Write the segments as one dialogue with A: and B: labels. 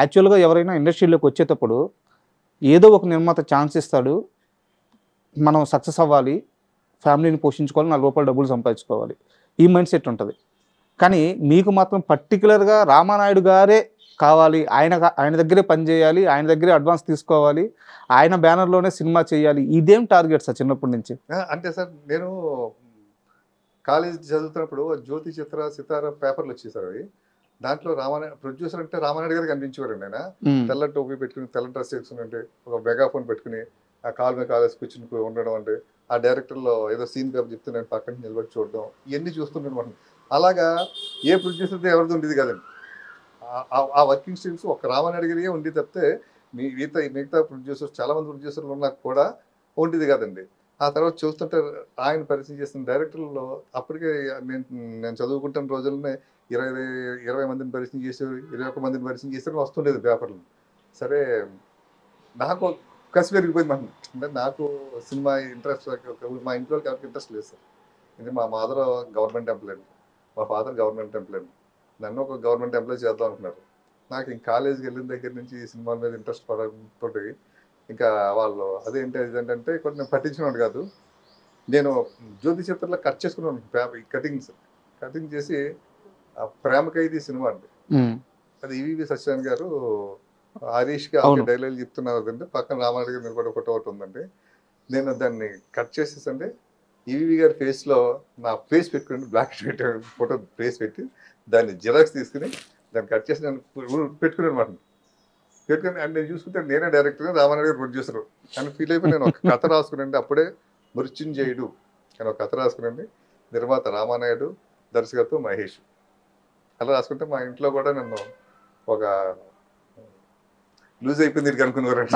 A: యాక్చువల్‌గా ఎవరైనా ఇండస్ట్రీలోకి వచ్చేటప్పుడు ఏదో ఒక నిర్మాత ఛాన్స్ ఇస్తాడు. మనం సక్సెస్ అవ్వాలి. ఫ్యామిలీని పోషించుకోవాలి. రూ. 4 డబ్బులు సంపాదించుకోవాలి. ఈ మైండ్ సెట్ ఉంటది. కానీ మీకు మాత్రం పర్టిక్యులర్‌గా రామానాయుడు గారే కావాలి. ఆయన దగ్గరే పని చేయాలి. ఆయన దగ్గరే అడ్వాన్స్ తీసుకోవాలి. ఆయన బ్యానర్‌లోనే సినిమా చేయాలి. ఇదేం టార్గెట్ సార్ చిన్నప్పటి నుంచి?
B: అంటే సార్ నేను కాలేజ్ చదువుతున్నప్పుడు జ్యోతి చిత్ర సితార పేపర్లు వచ్చేవి సార్ అవి. దాంట్లో ప్రొడ్యూసర్ అంటే రామానాయుడు గారు కనిపించేవారండి ఆయన. తెల్ల టోపీ పెట్టుకుని తెల్ల డ్రెస్ వేసుకుని అంటే ఒక మెగాఫోన్ పెట్టుకుని ఆ కాల్ మీద కాలేజ్ కూర్చుని ఉండడం అంటే ఆ డైరెక్టర్లో ఏదో సీన్ పేపర్ చెప్తే నేను పక్కన నిలబడి చూడడం ఇవన్నీ చూస్తుంటాను అనమాట. అలాగా ఏ ప్రొడ్యూసర్తో ఎవరిది ఉండేది కదండి. ఆ వర్కింగ్ స్టైల్స్ ఒక రామానాయుడు గారికే ఉండేది తప్పితే మిగతా ప్రొడ్యూసర్స్ చాలా మంది ప్రొడ్యూసర్లు ఉన్నా కూడా ఉండేది కదండి. ఆ తర్వాత చూస్తుంటే ఆయన పరిచయం చేసిన డైరెక్టర్లలో అప్పటికే నేను చదువుకుంటున్న రోజుల్లోనే 20 మందిని పరిచయం చేశారు, 21 మందిని పరిచయం చేశారు వస్తుండేది పేపర్లు. సరే నాకు కసి పెరిగిపోయింది అంటే నాకు సినిమా ఇంట్రెస్ట్. మా ఇంట్లో ఎవరికి ఇంట్రెస్ట్ లేదు సార్. ఇది మా మదర్ గవర్నమెంట్ ఎంప్లాయీ, మా ఫాదర్ గవర్నమెంట్ ఎంప్లాయీ. నన్ను ఒక గవర్నమెంట్ ఎంప్లాయీ చేద్దాం అనుకున్నారు. నాకు ఇంక కాలేజీకి వెళ్ళిన దగ్గర నుంచి ఈ సినిమాల మీద ఇంట్రెస్ట్ పడడంతో ఇంకా వాళ్ళు అదేంటంటే కొన్ని పట్టించుకున్నాడు కాదు. నేను జ్యోతి చిత్రంలో కట్ చేసుకున్నాను కటింగ్ చేసి ప్రేమ ఖైదీ సినిమా అండి. అది ఈవీవి సత్యనారాయణ గారు హరీష్కి డైలాగ్ చెప్తున్నారు కదండి. పక్కన రామారాయుడు గారు నిలబడి ఫోటో ఒకటి ఉందండి. నేను దాన్ని కట్ చేసేసండి ఈవీవి గారి ఫేస్లో నా ఫేస్ పెట్టుకుని బ్లాక్ షీట్ ఫోటో ఫేస్ పెట్టి దాన్ని జిరాక్స్ తీసుకుని దాన్ని కట్ చేసి నేను పెట్టుకున్నాను అనమాట. పెట్టుకుని అండ్ నేను చూసుకుంటే నేనే డైరెక్టర్, రామానాయుడు గారు ప్రొడ్యూసర్ అని ఫీల్ అయిపోయి నేను ఒక కథ రాసుకునండి. అప్పుడే మృత్యుంజయుడు అని ఒక కథ రాసుకునండి. నిర్మాత రామానాయుడు, దర్శకత్వం మహేష్. అలా రాసుకుంటే మా ఇంట్లో కూడా నన్ను ఒక లూజ్ అయిపోయింది ఇక్కడికి అనుకునేవారండి.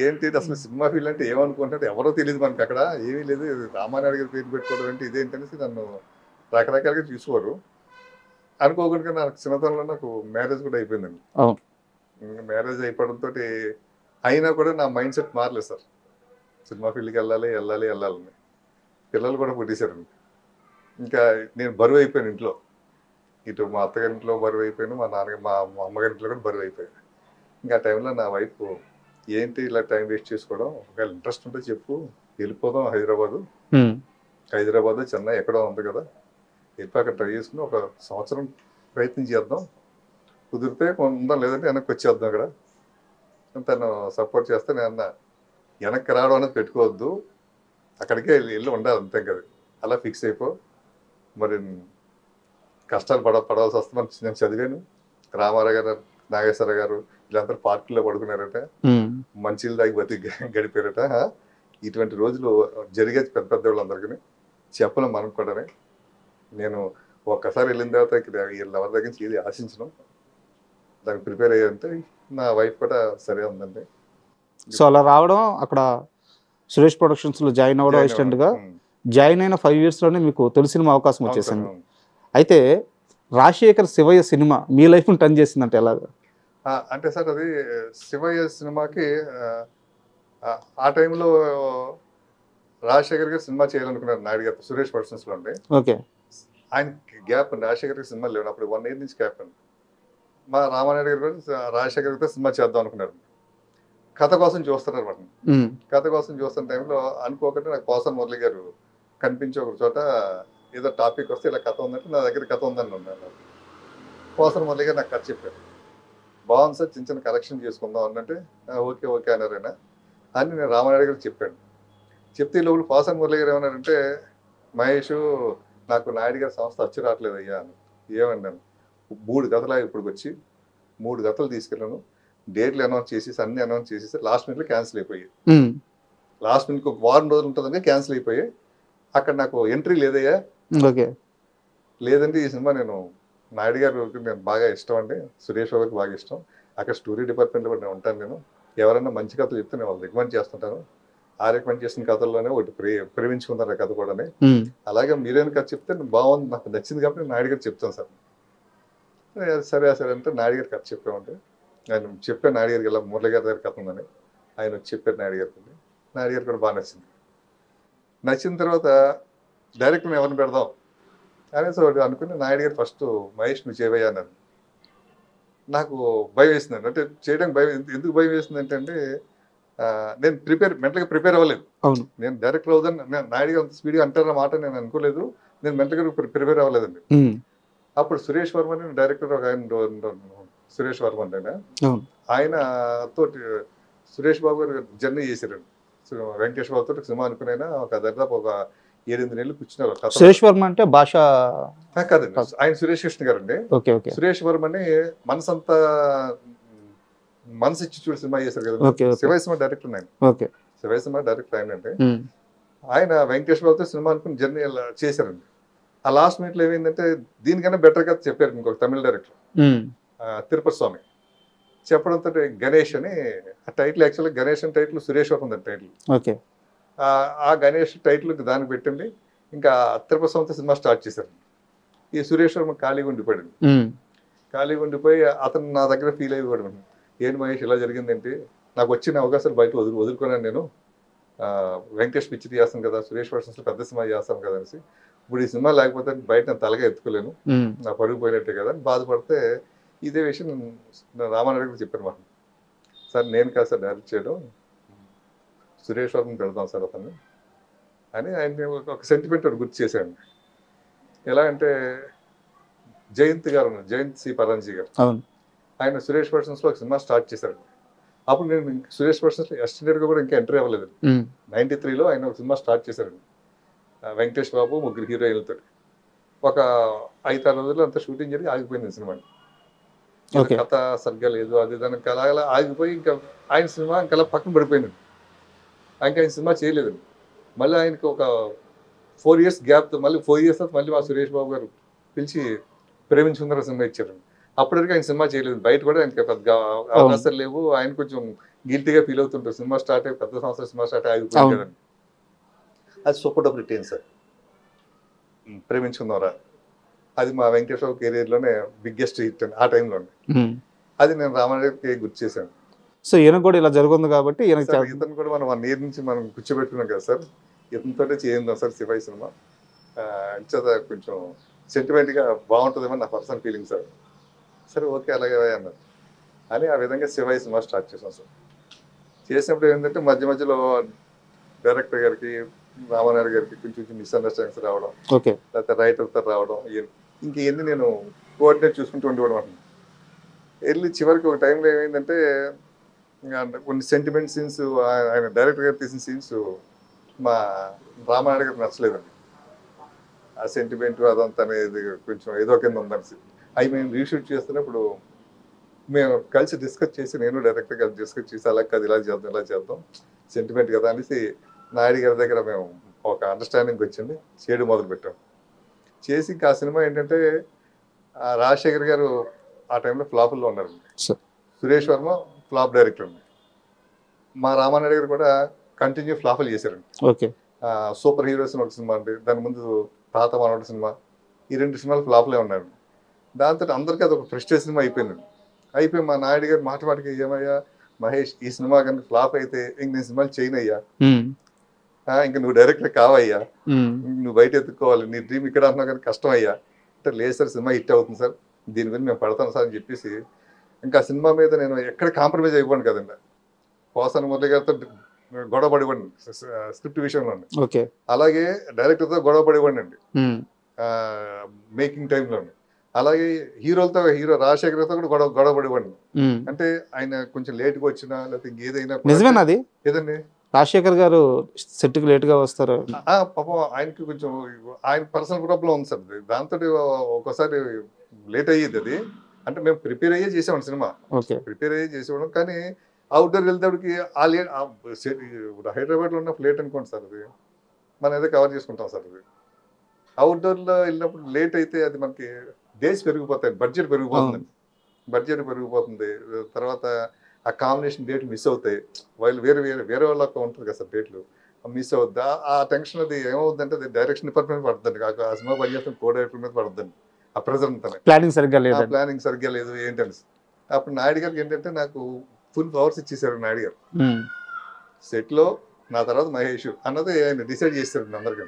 B: ఏంటి అసలు సినిమా ఫీల్ అంటే ఏమనుకుంటే ఎవరో తెలియదు మనకి, అక్కడ ఏమీ లేదు. రామానాయుడు గారి పేరు పెట్టుకోవడం అంటే ఇదేంటనేసి నన్ను రకరకాలుగా చూసుకోరు. అనుకోకుండా నాకు చిన్నతనంలో నాకు మ్యారేజ్ కూడా అయిపోయిందండి. మ్యారేజ్ అయిపోవడంతో అయినా కూడా నా మైండ్ సెట్ మారలేదు సార్. సినిమా ఫీల్డ్కి వెళ్ళాలని పిల్లలు కూడా పుట్టేశారండి. ఇంకా నేను బరువు అయిపోయాను ఇంట్లో. ఇటు మా అత్తగారింట్లో బరువు అయిపోయాను, మా అమ్మగారింట్లో కూడా బరువు అయిపోయాను. ఇంకా ఆ టైంలో నా వైఫ్ ఏంటి ఇలా టైం వేస్ట్ చేసుకోవడం, ఒకవేళ ఇంట్రెస్ట్ ఉంటే చెప్పు, వెళ్ళిపోదాం హైదరాబాద్ చెన్నై ఎక్కడో ఉంది కదా, వెళ్ళి అక్కడ ట్రై చేసుకుని ఒక సంవత్సరం ప్రయత్నం చేద్దాం, కుదిరితే ఉందాం, లేదంటే వెనక్కి వచ్చేద్దాం. అక్కడ తను సపోర్ట్ చేస్తే నేను వెనక్కి రావడం అనేది పెట్టుకోవద్దు, అక్కడికే వెళ్ళి ఉండాలి అంతే కదా, అలా ఫిక్స్ అయిపో. మరి కష్టాలు పడవలసి వస్తుంది. నేను చదివాను. రామారావు గారు, నాగేశ్వర గారు వీళ్ళందరూ పార్కుల్లో పడుకున్నారట, మంచిలు దాగి బతికి గడిపారట. ఇటువంటి రోజులు జరిగేది పెద్ద వాళ్ళందరికీ చెప్పలేం మనం కూడా. నేను ఒక్కసారి వెళ్ళిన తర్వాత ఎవరి దగ్గర నుంచి ఏది ఆశించను, దానికి ప్రిపేర్ అయ్యారంటే నా వైఫ్ కూడా సరే ఉందండి.
A: సో అలా రావడం, అక్కడ సురేష్ ప్రొడక్షన్స్లో జాయిన్ అవ్వడం, అసిస్టెంట్గా జాయిన్ అయిన 5 yearsలోనే మీకు తొలి సినిమా అవకాశం వచ్చేసింది. అయితే రాజశేఖర్ శివయ్య సినిమా మీ లైఫ్ని టర్న్ చేసిందంటే ఎలాగా?
B: అంటే సార్ అది శివయ్య సినిమాకి ఆ టైంలో రాజశేఖర్ గారు సినిమా చేయాలనుకున్నారు నాయుడు గారు సురేష్ ప్రొడక్షన్స్లో ఉండే.
A: ఓకే.
B: ఆయన గ్యాప్ అండి, రాజశేఖర్ గారికి సినిమా లేవు అప్పుడు 1 year నుంచి గ్యాప్ అండి. మా రామానాయుడు గారు కూడా రాజశేఖర్ గారితో సినిమా చేద్దాం అనుకున్నారు. కథ కోసం చూస్తున్నారు అనమాట. కథ కోసం చూస్తున్న టైంలో అనుకోకుండా నాకు పోసాని మురళి గారు కనిపించి ఒక చోట ఏదో టాపిక్ వస్తే ఇలా కథ ఉందంటే నా దగ్గర కథ ఉందని ఉన్నారు. పోసాని మురళి గారు నాకు కథ చెప్పారు. బాగుంది సార్, చిన్న కరెక్షన్ చేసుకుందాం అన్నట్టు ఓకే అన్నారైనా అని నేను రామానాయుడు గారికి చెప్పాను. చెప్తే ఈ లోపల పోసాని మురళి గారు ఏమన్నారంటే, మహేష్ నాకు నాయుడు గారి సంస్థ వచ్చి రావట్లేదు అయ్యా అని. ఏమన్నాను, 3 కథలు ఇప్పుడు వచ్చి 3 కథలు తీసుకెళ్ళాను, డేట్లు అనౌన్స్ చేసేసి అన్ని అనౌన్స్ చేసేసి లాస్ట్ మినిట్లో క్యాన్సిల్ అయిపోయాయి. లాస్ట్ మినిట్కి ఒక 1 వారం రోజులు ఉంటుందని క్యాన్సిల్ అయిపోయాయి. అక్కడ నాకు ఎంట్రీ లేదయ్యా.
A: ఓకే.
B: లేదండి ఈ సినిమా నేను నాయుడు గారికి నేను బాగా ఇష్టం అండి, సురేష్ బాబుకి బాగా ఇష్టం, అక్కడ స్టోరీ డిపార్ట్మెంట్లో కూడా నేను ఉంటాను. నేను ఎవరైనా మంచి కథలు చెప్తే నేను వాళ్ళు రికమెండ్ చేస్తుంటాను. ఆ రికమెండ్ చేసిన కథల్లోనే ఒకటి ప్రేమించుకున్నారు కథ కూడా. అలాగే మీరేనా కథ చెప్తే బాగుంది, నాకు నచ్చింది కాబట్టి నాయుడు గారు చెప్తాను సార్. సరే అంటే నాయుడు గారికి కథ చెప్పామంటే ఆయన చెప్పాను నాయుడు గారికి, ఇలా మురళి గారి దగ్గర కథ ఉందని ఆయన చెప్పారు నాయుడు గారికి. నాయుడు గారికి కూడా బాగా నచ్చింది. నచ్చిన తర్వాత డైరెక్ట్గా ఎవరిని పెడదాం అనేసి ఒకటి అనుకుని నాయుడు గారు ఫస్ట్ మహేష్ నువ్వు చేయవయ్యా అన్నారు. నాకు భయం వేసిందండి. అంటే చేయడానికి భయం ఎందుకు భయం వేసిందంటే అండి నేను మెంటల్గా ప్రిపేర్ అవ్వలేదు.
A: అవును.
B: నేను డైరెక్టర్ అవుదని నాయుడు అంత స్పీడ్గా అంటారన్న మాట నేను అనుకోలేదు. నేను మెంటల్గా ప్రిపేర్ అవ్వలేదండి. అప్పుడు సురేష్ వర్మ అని డైరెక్టర్ ఒక ఆయన సురేష్ వర్మ అంటే ఆయన తోటి సురేష్ బాబు గారు జర్నీ చేశారండి. వెంకటేష్ బాబు తోటి సినిమా అనుకునైనా ఒక దాదాపు ఒక 7-8 నెలలు కూర్చున్నారు.
A: సురేష్ వర్మ అంటే భాష
B: కాదండి, ఆయన సురేష్ కృష్ణ గారు అండి. సురేష్ వర్మ అని మనసంతా మనసు ఇచ్చి చూడు సినిమా చేశారు కదా, శివయ్య సినిమా డైరెక్టర్ ఆయన. శివయ్య సినిమా డైరెక్టర్ ఆయన అంటే ఆయన వెంకటేష్ బాబుతో సినిమా అనుకుని జర్నీ చేశారండి. ఆ లాస్ట్ మినిట్ లో ఏమైందంటే దీనికన్నా బెటర్ గా చెప్పారు ఇంకొక తమిళ డైరెక్టర్ తిరుపతి స్వామి చెప్పడంతో గణేష్ అని ఆ టైటిల్, యాక్చువల్గా గణేష్ అని టైటిల్ సురేష్ వర్మ ఉందండి టైటిల్. ఆ గణేష్ టైటిల్ దానికి పెట్టండి. ఇంకా తిరుపతి స్వామితో సినిమా స్టార్ట్ చేశారు. ఈ సురేష్ వర్మ ఖాళీగా ఉండిపోయాడు. ఖాళీగా ఉండిపోయి అతను నా దగ్గర ఫీల్ అయిపోయాడు. ఏంటి మహేష్ ఇలా జరిగిందేంటి, నాకు వచ్చిన అవకాశాలు బయట వదులుకున్నాను నేను. వెంకటేష్ పిక్చర్ చేస్తాను కదా, సురేష్ వర్షన్స్లో పెద్ద సినిమా చేస్తాను కదా అనేసి, ఇప్పుడు ఈ సినిమా లేకపోతే బయట నేను తలగా ఎత్తుకోలేను, నా పరుగు పోయినట్టే కదా అని బాధపడితే ఇదే విషయం నేను రామారావు గారికి చెప్పాను మాట. సార్ నేను కాదు సార్ డైరెక్ట్ చేయడం, సురేష్ వర్మని పెడతాం సార్ అతన్ని అని ఆయన ఒక సెంటిమెంట్ గుర్తు చేశాను. ఎలా అంటే జయంత్ గారు, జయంత్ సి పరాంజీ గారు, ఆయన సురేష్ వర్షన్స్లో ఒక సినిమా స్టార్ట్ చేశారు. అప్పుడు నేను సురేష్ వర్షన్స్లో ఎస్టినేట్గా కూడా ఇంకా ఎంట్రీ అవ్వలేదు. 93లో ఆయన ఒక సినిమా స్టార్ట్ చేశారండి. వెంకటేష్ బాబు 3 హీరోయిన్లతో ఒక 5-6 రోజుల్లో అంతా షూటింగ్ జరిగి ఆగిపోయింది సినిమా. కథ సరిగ్గా లేదు, అది దానికి అలా ఆగిపోయి ఇంకా ఆయన సినిమా ఇంకా పక్కన పడిపోయింది. ఇంకా ఆయన సినిమా చేయలేదండి. మళ్ళీ ఆయనకి ఒక 4 years గ్యాప్తో మళ్ళీ 4 years తర్వాత మళ్ళీ మా సురేష్ బాబు గారు పిలిచి ప్రేమించుకున్న సినిమా ఇచ్చారండి. అప్పటివరకు ఆయన సినిమా చేయలేదు. బయట కూడా ఆయనకి పెద్ద అవకాశాలు లేవు. ఆయన కొంచెం గిల్టీగా ఫీల్ అవుతుంటారు. సినిమా స్టార్ట్ అయ్యి పెద్ద సంవత్సరం సినిమా స్టార్ట్ ఆగిపోయింది. అది సూపర్ డూపర్ హిట్ అయింది సార్, ప్రేమించుకుందాంరా. అది మా వెంకటేష్ బాబు కెరీర్లోనే బిగ్గెస్ట్ హిట్ అండి ఆ టైంలోనే. అది నేను రామారావుకి గుర్తు చేశాను.
A: సో ఈయన కూడా ఇలా జరుగుతుంది కాబట్టి
B: ఇతను కూడా మనం 1 year నుంచి మనం కూర్చోబెట్టుకున్నాం కదా సార్, ఇతనితో చేయిందాం సార్ శివయ్య సినిమా. అంచేత కొంచెం సెంటిమెంట్గా బాగుంటుందేమో నా పర్సనల్ ఫీలింగ్ సార్. సరే ఓకే అలాగే అన్నారు అని ఆ విధంగా శివయ్య సినిమా స్టార్ట్ చేసాం సార్. చేసినప్పుడు ఏంటంటే మధ్య మధ్యలో డైరెక్టర్ గారికి, రామారావు గారికి కొంచెం మిస్అండర్స్టాండింగ్స్ రావడం, లేకపోతే రైటర్తో రావడం, ఇంక ఇవన్నీ నేను కోఆర్డినేట్ చూసుకుంటూ ఉండేవాడు మాట. వెళ్ళి చివరికి ఒక టైంలో ఏమైందంటే కొన్ని సెంటిమెంట్ సీన్స్, ఆయన డైరెక్టర్ గారు తీసిన సీన్స్ మా రామారావు గారికి నచ్చలేదండి. ఆ సెంటిమెంట్ అదంతా అనేది కొంచెం ఏదో కింద ఉందని అవి మేము రీషూట్ చేస్తున్నప్పుడు మేము కలిసి డిస్కస్ చేసి, నేను డైరెక్టర్ కలిసి డిస్కస్ చేసి అలా కాదు ఇలా చేద్దాం సెంటిమెంట్ కదా అనేసి నాయుడు గారి దగ్గర మేము ఒక అండర్స్టాండింగ్ వచ్చింది, చేయడం మొదలుపెట్టాం. చేసి ఇంకా ఆ సినిమా ఏంటంటే రాజశేఖర్ గారు ఆ టైంలో ఫ్లాపుల్లో ఉన్నారు. సురేష్ వర్మ ఫ్లాప్ డైరెక్టర్ అండి. మా రామానాయుడు గారు కూడా కంటిన్యూ ఫ్లాపులు చేశారండి. సూపర్ హీరోస్ ఒక సినిమా అండి, దాని ముందు తాత మనోడు సినిమా, ఈ 2 సినిమాలు ఫ్లాప్లే ఉన్నారు. దాంతో అందరికీ అది ఒక ప్రెస్టేజ్ సినిమా అయిపోయిందండి. అయిపోయి మా నాయుడు గారు మాటికి ఏమయ్యా మహేష్, ఈ సినిమా కనుక ఫ్లాప్ అయితే ఇంక నేను సినిమాలు చేయనయ్యా, ఇంకా నువ్వు డైరెక్టర్ కావయ్యా, నువ్వు బయట ఎత్తుకోవాలి, నీ డ్రీమ్ ఇక్కడ అంటున్నావు కానీ కష్టం అయ్యా అంటే, లేదు సార్ సినిమా హిట్ అవుతుంది సార్, దీని మీద మేము పడతాం సార్ అని చెప్పేసి ఇంకా సినిమా మీద నేను ఎక్కడ కాంప్రమైజ్ అయిపోండి కదండి. పోసాని మురళి గారితో గొడవ పడివ్వండి స్క్రిప్ట్ విషయంలో, అలాగే డైరెక్టర్తో గొడవ పడివ్వండి అండి మేకింగ్ టైంలో, అలాగే హీరోలతో, హీరో రాజశేఖర్తో కూడా గొడవ పడివ్వండి. అంటే ఆయన కొంచెం లేట్గా వచ్చినా లేకపోతే ఇంకేదైనా
A: నిజమేనది
B: ఏదండి,
A: రాజశేఖర్ గారు సెట్కి లేట్గా వస్తారు.
B: పాపం ఆయనకి కొంచెం ఆయన పర్సనల్ ప్రాబ్లం ఉంది సార్, దాంతో ఒక్కోసారి లేట్ అయ్యేది. అది అంటే మేము ప్రిపేర్ అయ్యే చేసామండి సినిమా, ప్రిపేర్ అయ్యే చేసేవాళ్ళం. కానీ అవుట్డోర్ వెళ్తాడికి ఆ లేట్, హైదరాబాద్లో ఉన్నప్పుడు లేట్ అనుకోండి సార్, అది మనం ఏదో కవర్ చేసుకుంటాం సార్. అది అవుట్డోర్లో వెళ్ళినప్పుడు లేట్ అయితే అది మనకి డేస్ పెరిగిపోతాయి, బడ్జెట్ పెరిగిపోతుంది. తర్వాత ఆ కాంబినేషన్ డేట్లు మిస్ అవుతాయి, వాళ్ళు వేరే వాళ్ళకి ఉంటుంది కదా సార్, డేట్లు మిస్ అవుద్ది. ఆ టెన్షన్ అది ఏమవుద్దంటే అది డైరెక్షన్ డిపార్ట్మెంట్ పడుతుంది, ఆ సినిమా పనిచేస్తున్న కో డైరెక్టర్ మీద పడుతుంది. ఆ ప్రెజర్ అంతా ప్లానింగ్ సరిగ్గా లేదు ఏంటని. అప్పుడు నాయుడు గారికి ఏంటంటే నాకు ఫుల్ పవర్స్ ఇచ్చేసారు నాయుడు గారు. సెట్లో నా తర్వాత మహేష్ అన్నది ఆయన డిసైడ్ చేస్తారు అందరికీ.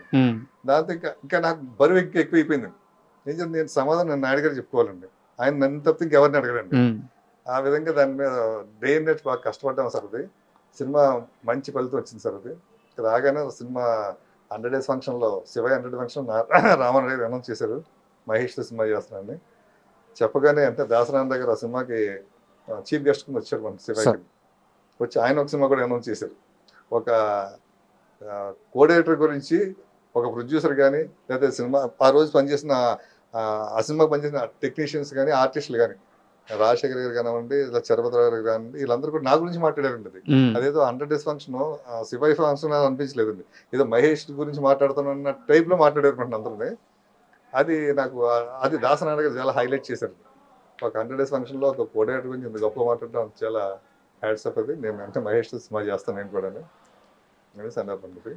B: దాంతో ఇంకా నాకు బరువు ఎక్కువైపోయింది. నేను సమాధానం నాయుడు గారు చెప్పుకోవాలండి. ఆయన నన్ను తప్పితే ఇంకెవరిని అడగడండి.
A: ఉమ్.
B: ఆ విధంగా దాని మీద డే అండ్ నైట్ బాగా కష్టపడ్డాం సార్. అది సినిమా మంచి ఫలితం వచ్చింది సార్. అది రాగానే సినిమా 100 days ఫంక్షన్లో శివ 100 ఫంక్షన్ రామన్ గారు అనౌన్స్ చేశారు, మహేష్తో సినిమా చేస్తున్నానని. చెప్పగానే అంటే దాసనారాయణ దగ్గర ఆ సినిమాకి చీఫ్ గెస్ట్ కింద వచ్చాడు మన శివకి. వచ్చి ఆయన ఒక సినిమా కూడా అనౌన్స్ చేశారు. ఒక కోఆర్డినేటర్ గురించి ఒక ప్రొడ్యూసర్ కానీ, లేదా సినిమా ఆ రోజు పనిచేసిన ఆ సినిమాకి పనిచేసిన టెక్నీషియన్స్ కానీ, ఆర్టిస్టులు కానీ, రాజశేఖర్ గారు కానివ్వండి, ఇలా చరపతిరావు గారు కానివ్వండి, వీళ్ళందరూ కూడా నా గురించి మాట్లాడారండి. అది అదేదో 100 days ఫంక్షన్ శివాయి ఫంక్షన్ అనిపించలేదండి, ఏదో మహేష్ గురించి మాట్లాడుతున్న టైప్లో మాట్లాడారు అందరినీ. అది నాకు అది దాసనారాయణ గారు చాలా హైలైట్ చేశారు. ఒక 100 days ఫంక్షన్లో ఒక కోఆర్డినేటర్ గురించి ఇంత గొప్ప మాట్లాడడం చాలా హ్యాట్స్ ఆఫ్. అది నేను అంటే మహేష్ సినిమా చేస్తాను నేను కూడా సందర్భం.